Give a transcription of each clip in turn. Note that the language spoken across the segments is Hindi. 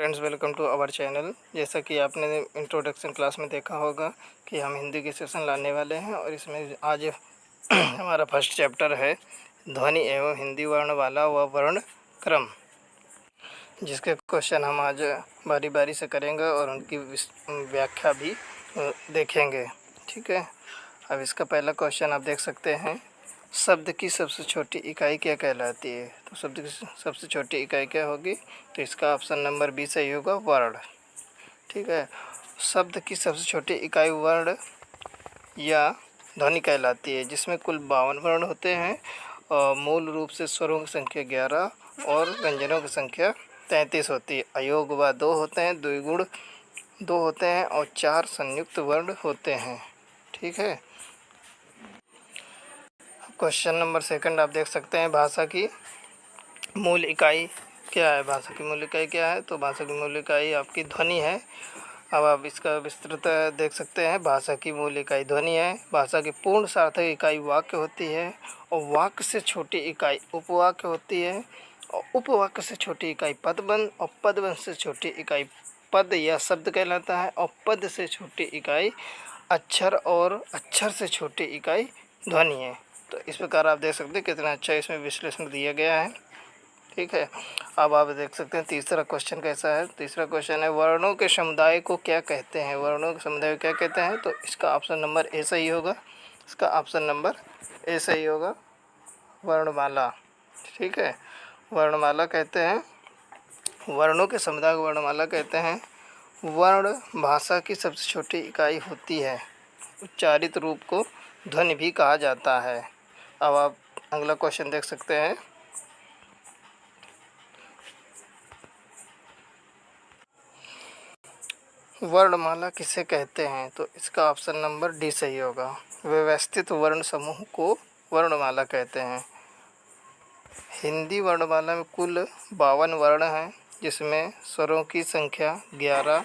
Friends, welcome to our channel. जैसा कि आपने इंट्रोडक्शन क्लास में देखा होगा कि हम हिंदी के सेशन लाने वाले हैं और इसमें आज हमारा फर्स्ट चैप्टर है ध्वनि एवं हिंदी वर्ण वाला व वर्ण क्रम, जिसके क्वेश्चन हम आज बारी बारी से करेंगे और उनकी व्याख्या भी देखेंगे। ठीक है, अब इसका पहला क्वेश्चन आप देख सकते हैं, शब्द की सबसे छोटी इकाई क्या कहलाती है। तो शब्द की सबसे छोटी इकाई क्या होगी, तो इसका ऑप्शन नंबर बी सही होगा, वर्ण। ठीक है, शब्द की सबसे छोटी इकाई वर्ण या ध्वनि कहलाती है, जिसमें कुल 52 वर्ण होते हैं और मूल रूप से स्वरों की संख्या 11 और व्यंजनों की संख्या 33 होती है। अयोग व 2 होते हैं, द्विगुण 2 होते हैं और 4 संयुक्त वर्ण होते हैं। ठीक है, क्वेश्चन नंबर सेकंड आप देख सकते हैं, भाषा की मूल इकाई क्या है। भाषा की मूल इकाई क्या है, तो भाषा की मूल इकाई आपकी ध्वनि है। अब आप इसका विस्तृत देख सकते हैं, भाषा की मूल इकाई ध्वनि है। भाषा की पूर्ण सार्थक इकाई वाक्य होती है और वाक्य से छोटी इकाई उपवाक्य होती है और उपवाक्य से छोटी इकाई पदबंध और पदबंध से छोटी इकाई पद या शब्द कहलाता है और पद से छोटी इकाई अक्षर और अक्षर से छोटी इकाई ध्वनि है। तो इस प्रकार आप देख सकते हैं कितना अच्छा इसमें विश्लेषण दिया गया है। ठीक है, अब आप देख सकते हैं तीसरा क्वेश्चन कैसा है। तीसरा क्वेश्चन है, वर्णों के समुदाय को क्या कहते हैं। वर्णों के समुदाय को क्या कहते हैं, तो इसका ऑप्शन नंबर ए सही होगा। इसका ऑप्शन नंबर ए सही होगा, वर्णमाला। ठीक है, वर्णमाला कहते हैं, वर्णों के समुदाय को वर्णमाला कहते हैं। वर्ण भाषा की सबसे छोटी इकाई होती है। उच्चारित रूप को ध्वनि भी कहा जाता है। अब आप अगला क्वेश्चन देख सकते हैं, वर्णमाला किसे कहते हैं, तो इसका ऑप्शन नंबर डी सही होगा। व्यवस्थित वर्ण समूह को वर्णमाला कहते हैं। हिंदी वर्णमाला में कुल 52 वर्ण हैं, जिसमें स्वरों की संख्या 11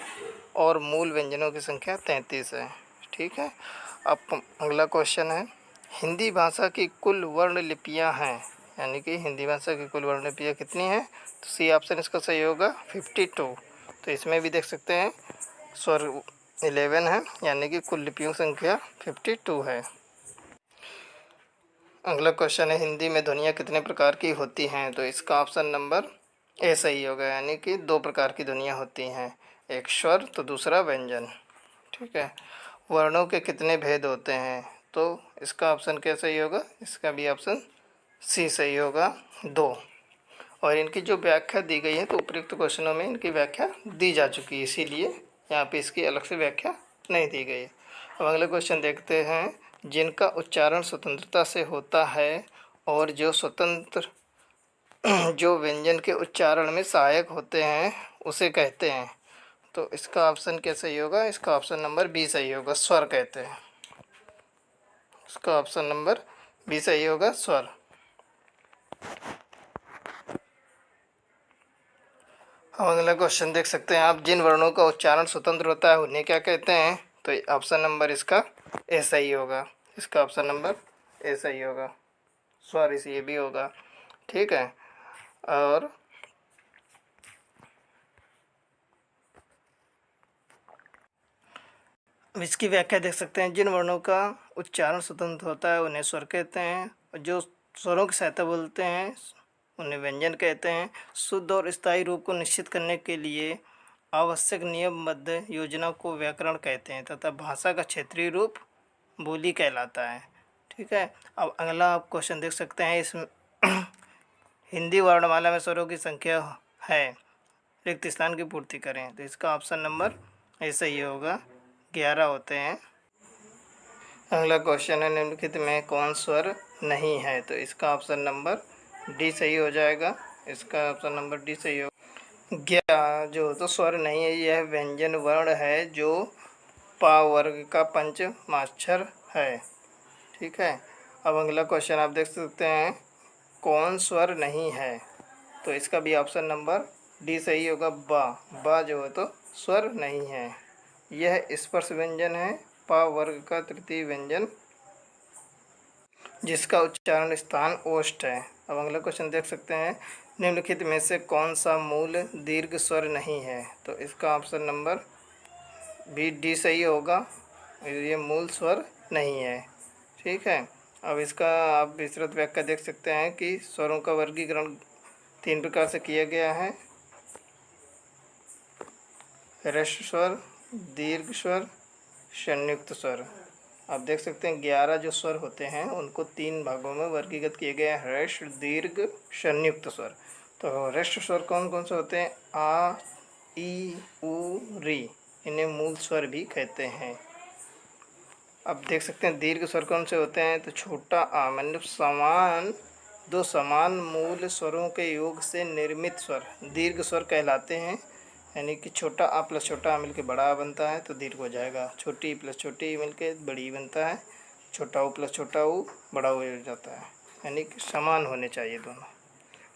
और मूल व्यंजनों की संख्या 33 है। ठीक है, अब अगला क्वेश्चन है, हिंदी भाषा की कुल वर्ण लिपियाँ हैं, यानी कि हिंदी भाषा की कुल वर्ण लिपियाँ कितनी हैं, तो सी ऑप्शन इसका सही होगा, 52। तो इसमें भी देख सकते हैं स्वर 11 है, यानी कि कुल लिपियों की संख्या 52 है। अगला क्वेश्चन है, हिंदी में ध्वनियाँ कितने प्रकार की होती हैं, तो इसका ऑप्शन नंबर ए सही होगा, यानी कि 2 प्रकार की ध्वनियाँ होती हैं, एक स्वर तो दूसरा व्यंजन। ठीक है, वर्णों के कितने भेद होते हैं, तो इसका ऑप्शन क्या सही होगा, इसका भी ऑप्शन सी सही होगा, 2। और इनकी जो व्याख्या दी गई है, तो उपयुक्त क्वेश्चनों में इनकी व्याख्या दी जा चुकी है, इसीलिए यहाँ पे इसकी अलग से व्याख्या नहीं दी गई। अब अगला क्वेश्चन देखते हैं, जिनका उच्चारण स्वतंत्रता से होता है और जो स्वतंत्र जो व्यंजन के उच्चारण में सहायक होते हैं उसे कहते हैं, तो इसका ऑप्शन क्या सही होगा, इसका ऑप्शन नंबर बी सही होगा, स्वर कहते हैं। इसका ऑप्शन नंबर बी सही होगा, स्वर। अब अगला क्वेश्चन देख सकते हैं आप, जिन वर्णों का उच्चारण स्वतंत्र होता है उन्हें क्या कहते हैं, तो ऑप्शन नंबर इसका ए सही होगा। इसका ऑप्शन नंबर ए सही होगा, स्वर इस ये भी होगा। ठीक है, और इसकी व्याख्या देख सकते हैं, जिन वर्णों का उच्चारण स्वतंत्र होता है उन्हें स्वर कहते हैं और जो स्वरों की सहायता बोलते हैं उन्हें व्यंजन कहते हैं। शुद्ध और स्थायी रूप को निश्चित करने के लिए आवश्यक नियमबद्ध योजना को व्याकरण कहते हैं तथा भाषा का क्षेत्रीय रूप बोली कहलाता है। ठीक है, अब अगला आप क्वेश्चन देख सकते हैं, इसमें हिंदी वर्णमाला में स्वरों की संख्या है, रिक्त स्थान की पूर्ति करें, तो इसका ऑप्शन नंबर ऐसा ही होगा, 11 होते हैं। अगला क्वेश्चन है, निम्नलिखित में कौन स्वर नहीं है, तो इसका ऑप्शन नंबर डी सही हो जाएगा। इसका ऑप्शन नंबर डी सही हो गया। जो तो स्वर नहीं है, यह व्यंजन वर्ण है जो पा वर्ग का पंचमाक्षर है। ठीक है, अब अगला क्वेश्चन आप देख सकते हैं, कौन स्वर नहीं है, तो इसका भी ऑप्शन नंबर डी सही होगा, बा। बा जो है तो स्वर नहीं है, यह स्पर्श व्यंजन है, पा वर्ग का तृतीय व्यंजन जिसका उच्चारण स्थान ओष्ठ है। अब अगला क्वेश्चन देख सकते हैं, निम्नलिखित में से कौन सा मूल दीर्घ स्वर नहीं है? तो इसका ऑप्शन नंबर बी डी सही होगा। ये मूल स्वर नहीं है। ठीक है। अब इसका आप विस्तृत व्याख्या देख सकते हैं कि स्वरों का वर्गीकरण 3 प्रकार से किया गया है। ह्रस्व स्वर, दीर्घ स्वर, संयुक्त स्वर। आप देख सकते हैं 11 जो स्वर होते हैं उनको 3 भागों में वर्गीकृत किए गए हैं, ह्रस्व, दीर्घ, संयुक्त स्वर। तो ह्रस्व स्वर कौन कौन से होते हैं? आ, ई, उ, री। इन्हें मूल स्वर भी कहते हैं। अब देख सकते हैं दीर्घ स्वर कौन से होते हैं? तो छोटा आ मतलब दो समान मूल स्वरों के योग से निर्मित स्वर दीर्घ स्वर कहलाते हैं। यानी कि छोटा आ प्लस छोटा आ मिलके बड़ा आ बनता है तो दीर्घ हो जाएगा। छोटी प्लस छोटी ई मिलके बड़ी बनता है। छोटा ऊ प्लस छोटा ऊ बड़ा हो जाता है। यानी कि समान होने चाहिए दोनों।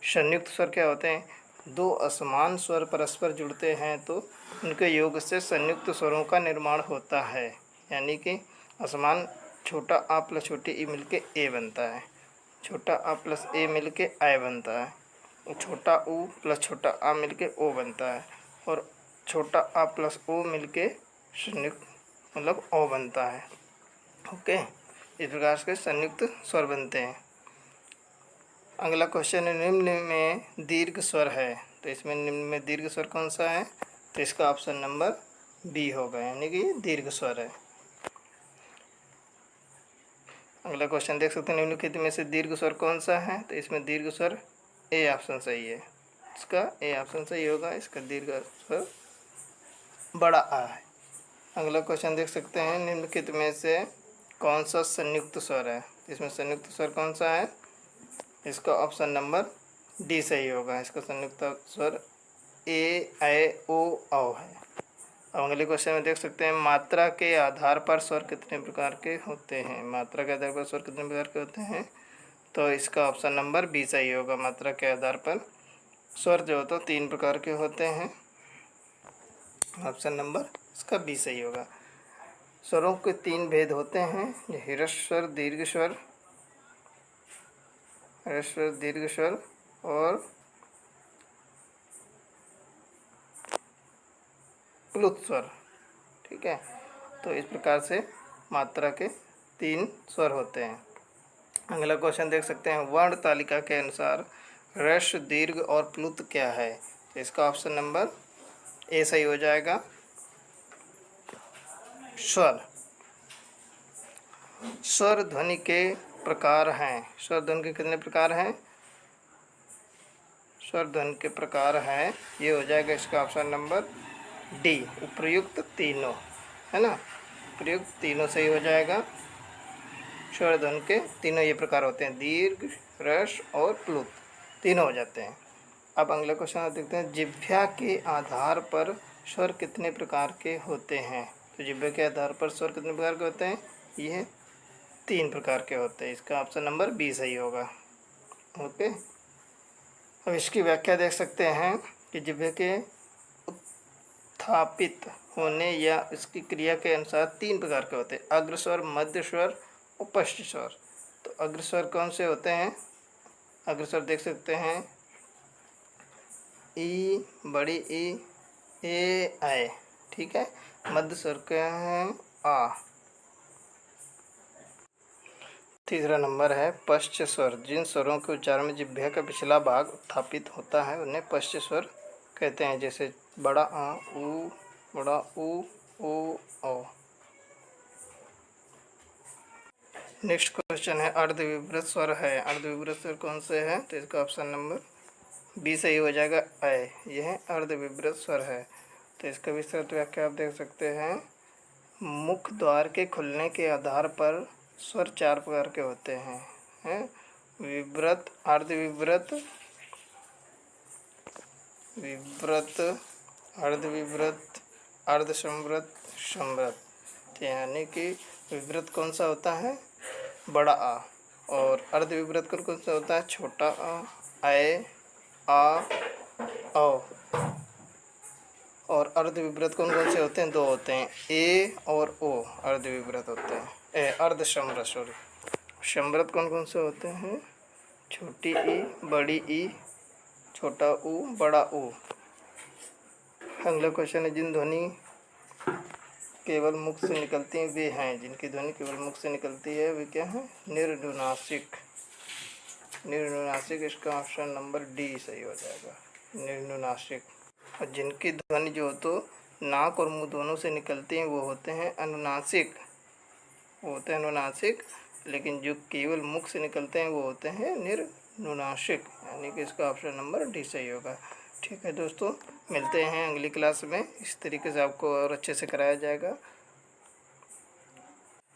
संयुक्त स्वर क्या होते हैं? दो असमान स्वर परस्पर जुड़ते हैं तो उनके योग से संयुक्त स्वरों का निर्माण होता है। यानी कि असमान छोटा आ प्लस छोटी ई मिलके ए बनता है, छोटा आ प्लस ए मिलके आई बनता है, छोटा ऊ प्लस छोटा आ मिलके ओ बनता है और छोटा आ प्लस ओ मिलके संयुक्त मतलब ओ बनता है। ओके, इस प्रकार से संयुक्त स्वर बनते हैं। अगला क्वेश्चन है, निम्न में दीर्घ स्वर है तो इसमें निम्न में दीर्घ स्वर कौन सा है? तो इसका ऑप्शन नंबर बी होगा, यानी कि दीर्घ स्वर है। अगला क्वेश्चन देख सकते हैं, निम्नलिखित में से दीर्घ स्वर कौन सा है? तो इसमें दीर्घ स्वर ए ऑप्शन सही है। इसका ए ऑप्शन सही होगा। इसका दीर्घ स्वर बड़ा आ है। अगला क्वेश्चन देख सकते हैं, निम्नलिखित में से कौन सा संयुक्त स्वर है? इसमें संयुक्त स्वर कौन सा है? इसका ऑप्शन नंबर डी सही होगा। इसका संयुक्त स्वर ए, ऐ, ओ, औ है। अब अगले क्वेश्चन में देख सकते हैं, मात्रा के आधार पर स्वर कितने प्रकार के होते हैं? मात्रा के आधार पर स्वर कितने प्रकार के होते हैं? तो इसका ऑप्शन नंबर बी सही होगा। मात्रा के आधार पर स्वर जो होते हैं 3 प्रकार के होते हैं। ऑप्शन नंबर इसका बी सही होगा। स्वरों के 3 भेद होते हैं, ह्रस्व स्वर, दीर्घ स्वर, ह्रस्व दीर्घ स्वर और प्लुत स्वर। ठीक है, तो इस प्रकार से मात्रा के 3 स्वर होते हैं। अगला क्वेश्चन देख सकते हैं, वर्ण तालिका के अनुसार ह्रस्व, दीर्घ और प्लुत क्या है? तो इसका ऑप्शन नंबर ए सही हो जाएगा। स्वर स्वर ध्वनि के प्रकार हैं। स्वर ध्वनि के कितने प्रकार हैं? स्वर ध्वनि के प्रकार हैं, ये हो जाएगा इसका ऑप्शन नंबर डी, उपर्युक्त तीनों, है ना। उपर्युक्त तीनों सही हो जाएगा। स्वर ध्वनि के तीनों ये प्रकार होते हैं, दीर्घ, ह्रस्व और प्लुत, तीनों हो जाते हैं। अब अगला क्वेश्चन देखते हैं, जिह्वा के आधार पर स्वर कितने प्रकार के होते हैं? तो जिह्वा के आधार पर स्वर कितने प्रकार के होते हैं? ये 3 प्रकार के होते हैं। इसका ऑप्शन नंबर बी सही होगा। ओके, अब इसकी व्याख्या देख सकते हैं कि जिह्वा के उत्थापित होने या इसकी क्रिया के अनुसार 3 प्रकार के होते हैं, अग्रस्वर, मध्य स्वर और पश्च स्वर। तो अग्रस्वर कौन से होते हैं? अग्रस्वर देख सकते हैं ई, बड़ी ई, ए, ऐ। ठीक है, मध्य स्वर क्या है? आ। तीसरा नंबर है पश्च स्वर। जिन स्वरों के उच्चारण में जिह्वा का पिछला भाग उत्थापित होता है उन्हें पश्च स्वर कहते हैं, जैसे बड़ा आ, ऊ, बड़ा ऊ, ओ, औ। नेक्स्ट क्वेश्चन है, अर्धविवृत स्वर है। अर्धविवृत स्वर कौन से हैं? तो इसका ऑप्शन नंबर बी सही हो जाएगा, ऐ। यह अर्धविवृत स्वर है। तो इसका विस्तृत व्याख्या आप देख सकते हैं, मुख द्वार के खुलने के आधार पर स्वर 4 प्रकार के होते हैं, विवृत, अर्धविवृत, विवृत, अर्धविवृत, अर्धसंवृत, संवृत। यानी कि विवृत कौन सा होता है? बड़ा आ। और अर्धविवृत कौन सा होता है? छोटा आ, ऐ, आ, औ। और अर्धविवृत कौन कौन से होते हैं? 2 होते हैं, ए और ओ अर्धविवृत होते हैं। अर्धसंवृत, सॉरी। संवृत कौन कौन से होते हैं? छोटी ई, बड़ी ई, छोटा ऊ बड़ा ऊ। अगला क्वेश्चन है, जिन ध्वनि केवल मुख से निकलती हैं वे हैं। जिनकी ध्वनि केवल मुख से निकलती है वे क्या हैं? निर्नुनासिक। निर्नुनासिक, इसका ऑप्शन नंबर डी सही हो जाएगा, निर्नुनासिक। और जिनकी ध्वनि जो तो नाक और मुंह दोनों से निकलती हैं वो होते हैं अनुनासिक, वो होते हैं अनुनासिक। लेकिन जो केवल मुख से निकलते हैं वो होते हैं निर्नुनासिक, यानी कि इसका ऑप्शन नंबर डी सही होगा। ठीक है दोस्तों, मिलते हैं अगली क्लास में। इस तरीके से आपको और अच्छे से कराया जाएगा।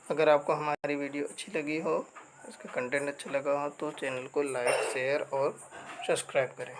अगर आपको हमारी वीडियो अच्छी लगी हो, इसका कंटेंट अच्छा लगा हो, तो चैनल को लाइक, शेयर और सब्सक्राइब करें।